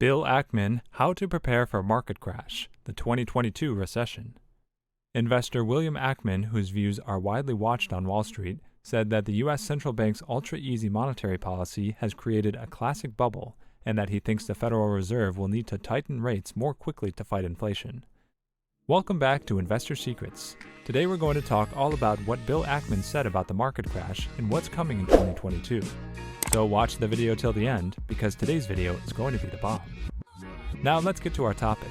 Bill Ackman, How to Prepare for a Market Crash, the 2022 Recession. Investor William Ackman, whose views are widely watched on Wall Street, said that the U.S. central bank's ultra-easy monetary policy has created a classic bubble, and that he thinks the Federal Reserve will need to tighten rates more quickly to fight inflation. Welcome back to Investor Secrets. Today we're going to talk all about what Bill Ackman said about the market crash and what's coming in 2022. So watch the video till the end, because today's video is going to be the bomb. Now let's get to our topic.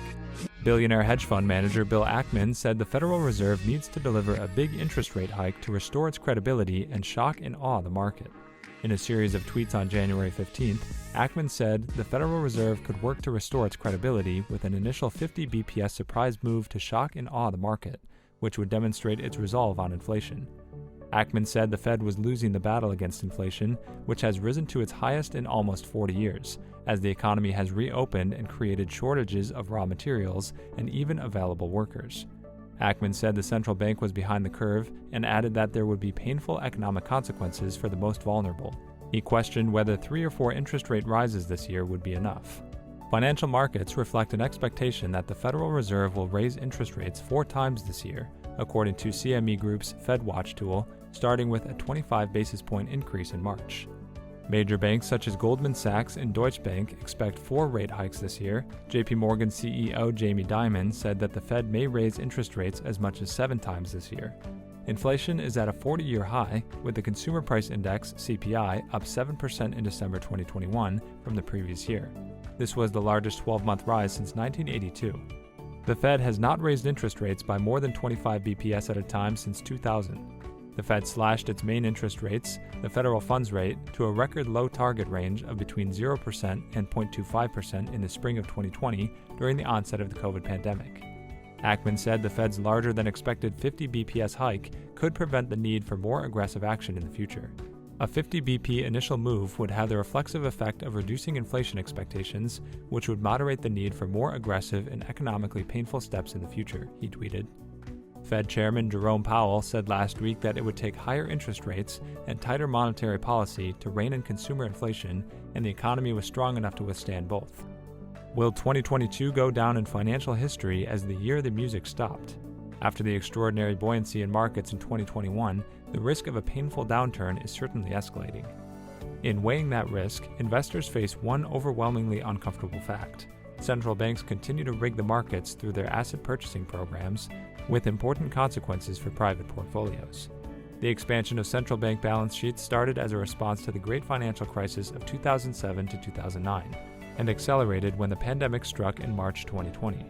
Billionaire hedge fund manager Bill Ackman said the Federal Reserve needs to deliver a big interest rate hike to restore its credibility and shock and awe the market. In a series of tweets on January 15th, Ackman said the Federal Reserve could work to restore its credibility with an initial 50 BPS surprise move to shock and awe the market, which would demonstrate its resolve on inflation. Ackman said the Fed was losing the battle against inflation, which has risen to its highest in almost 40 years, as the economy has reopened and created shortages of raw materials and even available workers. Ackman said the central bank was behind the curve and added that there would be painful economic consequences for the most vulnerable. He questioned whether 3 or 4 interest rate rises this year would be enough. Financial markets reflect an expectation that the Federal Reserve will raise interest rates 4 times this year, according to CME Group's FedWatch tool, starting with a 25 basis point increase in March. Major banks such as Goldman Sachs and Deutsche Bank expect 4 rate hikes this year. JP Morgan CEO Jamie Dimon said that the Fed may raise interest rates as much as 7 times this year. Inflation is at a 40-year high, with the Consumer Price Index (CPI) up 7% in December 2021 from the previous year. This was the largest 12-month rise since 1982. The Fed has not raised interest rates by more than 25 BPS at a time since 2000. The Fed slashed its main interest rates, the federal funds rate, to a record low target range of between 0% and 0.25% in the spring of 2020 during the onset of the COVID pandemic. Ackman said the Fed's larger than expected 50 BPS hike could prevent the need for more aggressive action in the future. A 50 BP initial move would have the reflexive effect of reducing inflation expectations, which would moderate the need for more aggressive and economically painful steps in the future, he tweeted. Fed Chairman Jerome Powell said last week that it would take higher interest rates and tighter monetary policy to rein in consumer inflation, and the economy was strong enough to withstand both. Will 2022 go down in financial history as the year the music stopped? After the extraordinary buoyancy in markets in 2021, the risk of a painful downturn is certainly escalating. In weighing that risk, investors face one overwhelmingly uncomfortable fact. Central banks continue to rig the markets through their asset purchasing programs, with important consequences for private portfolios. The expansion of central bank balance sheets started as a response to the great financial crisis of 2007 to 2009, and accelerated when the pandemic struck in March 2020.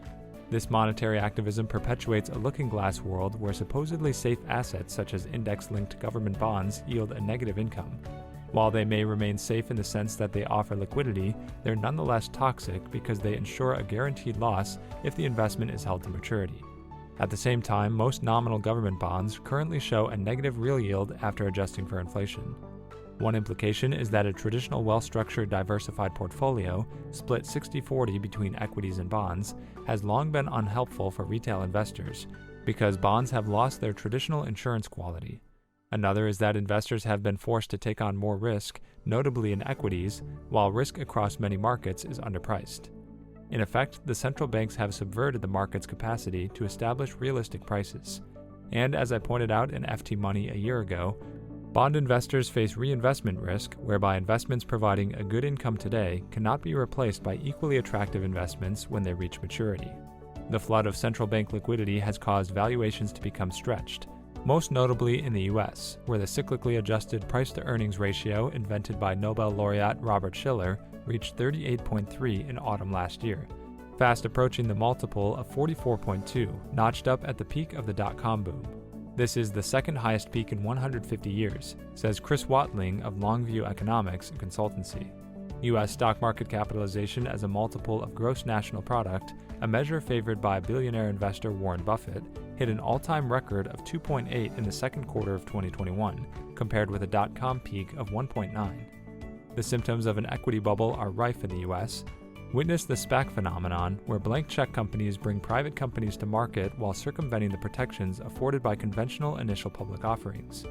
This monetary activism perpetuates a looking-glass world where supposedly safe assets such as index-linked government bonds yield a negative income. While they may remain safe in the sense that they offer liquidity, they're nonetheless toxic because they ensure a guaranteed loss if the investment is held to maturity. At the same time, most nominal government bonds currently show a negative real yield after adjusting for inflation. One implication is that a traditional well-structured diversified portfolio, split 60-40 between equities and bonds, has long been unhelpful for retail investors because bonds have lost their traditional insurance quality. Another is that investors have been forced to take on more risk, notably in equities, while risk across many markets is underpriced. In effect, the central banks have subverted the market's capacity to establish realistic prices. And as I pointed out in FT Money a year ago, bond investors face reinvestment risk, whereby investments providing a good income today cannot be replaced by equally attractive investments when they reach maturity. The flood of central bank liquidity has caused valuations to become stretched, most notably in the US, where the cyclically adjusted price-to-earnings ratio invented by Nobel laureate Robert Shiller reached 38.3 in autumn last year, fast approaching the multiple of 44.2, notched up at the peak of the dot-com boom. This is the second highest peak in 150 years, says Chris Watling of Longview Economics and Consultancy. U.S. stock market capitalization as a multiple of gross national product, a measure favored by billionaire investor Warren Buffett, hit an all-time record of 2.8 in the second quarter of 2021, compared with a dot-com peak of 1.9. The symptoms of an equity bubble are rife in the U.S. Witness the SPAC phenomenon, where blank check companies bring private companies to market while circumventing the protections afforded by conventional initial public offerings.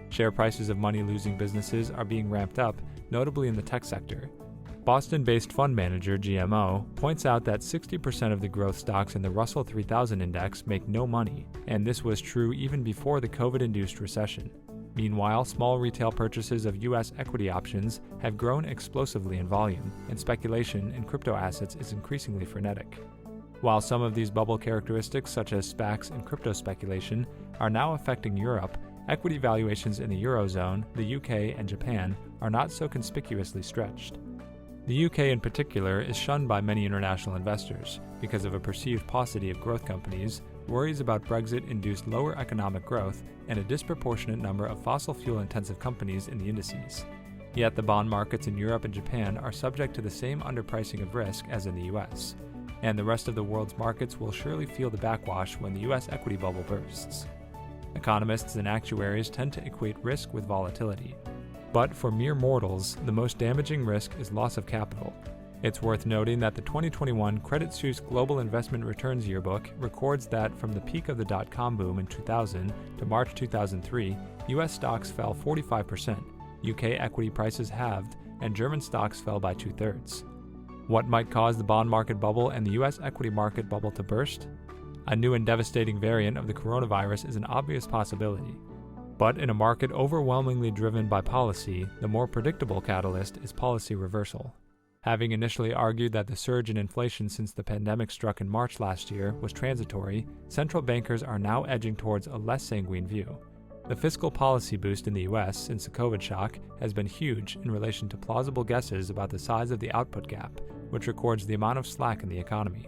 Share prices of money-losing businesses are being ramped up, notably in the tech sector. Boston-based fund manager GMO points out that 60% of the growth stocks in the Russell 3000 index make no money, and this was true even before the COVID-induced recession. Meanwhile, small retail purchases of U.S. equity options have grown explosively in volume, and speculation in crypto assets is increasingly frenetic. While some of these bubble characteristics, such as SPACs and crypto speculation, are now affecting Europe, equity valuations in the Eurozone, the UK, and Japan are not so conspicuously stretched. The UK in particular is shunned by many international investors because of a perceived paucity of growth companies, worries about Brexit-induced lower economic growth, and a disproportionate number of fossil fuel-intensive companies in the indices. Yet the bond markets in Europe and Japan are subject to the same underpricing of risk as in the US, and the rest of the world's markets will surely feel the backwash when the US equity bubble bursts. Economists and actuaries tend to equate risk with volatility. But for mere mortals, the most damaging risk is loss of capital. It's worth noting that the 2021 Credit Suisse Global Investment Returns Yearbook records that from the peak of the dot-com boom in 2000 to March 2003, U.S. stocks fell 45%, UK equity prices halved, and German stocks fell by 2/3. What might cause the bond market bubble and the U.S. equity market bubble to burst? A new and devastating variant of the coronavirus is an obvious possibility. But in a market overwhelmingly driven by policy, the more predictable catalyst is policy reversal. Having initially argued that the surge in inflation since the pandemic struck in March last year was transitory, central bankers are now edging towards a less sanguine view. The fiscal policy boost in the US since the COVID shock has been huge in relation to plausible guesses about the size of the output gap, which records the amount of slack in the economy.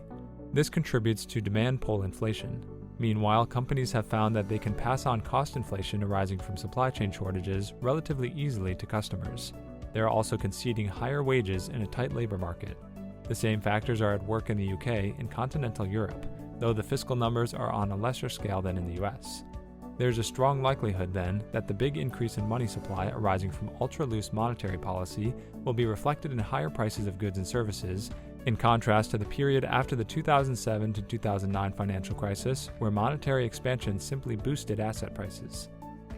This contributes to demand pull inflation. Meanwhile, companies have found that they can pass on cost inflation arising from supply chain shortages relatively easily to customers. They are also conceding higher wages in a tight labor market. The same factors are at work in the UK and continental Europe, though the fiscal numbers are on a lesser scale than in the US. There's a strong likelihood, then, that the big increase in money supply arising from ultra-loose monetary policy will be reflected in higher prices of goods and services, in contrast to the period after the 2007 to 2009 financial crisis, where monetary expansion simply boosted asset prices.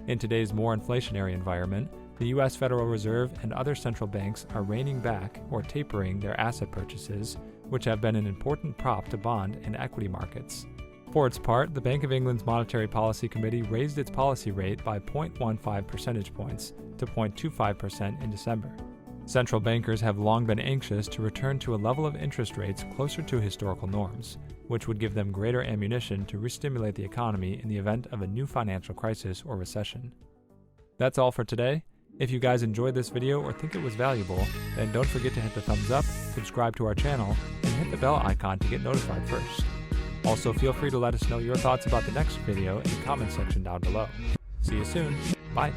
In today's more inflationary environment, the U.S. Federal Reserve and other central banks are reining back or tapering their asset purchases, which have been an important prop to bond and equity markets. For its part, the Bank of England's Monetary Policy Committee raised its policy rate by 0.15 percentage points to 0.25% in December. Central bankers have long been anxious to return to a level of interest rates closer to historical norms, which would give them greater ammunition to restimulate the economy in the event of a new financial crisis or recession. That's all for today. If you guys enjoyed this video or think it was valuable, then don't forget to hit the thumbs up, subscribe to our channel, and hit the bell icon to get notified first. Also, feel free to let us know your thoughts about the next video in the comment section down below. See you soon. Bye.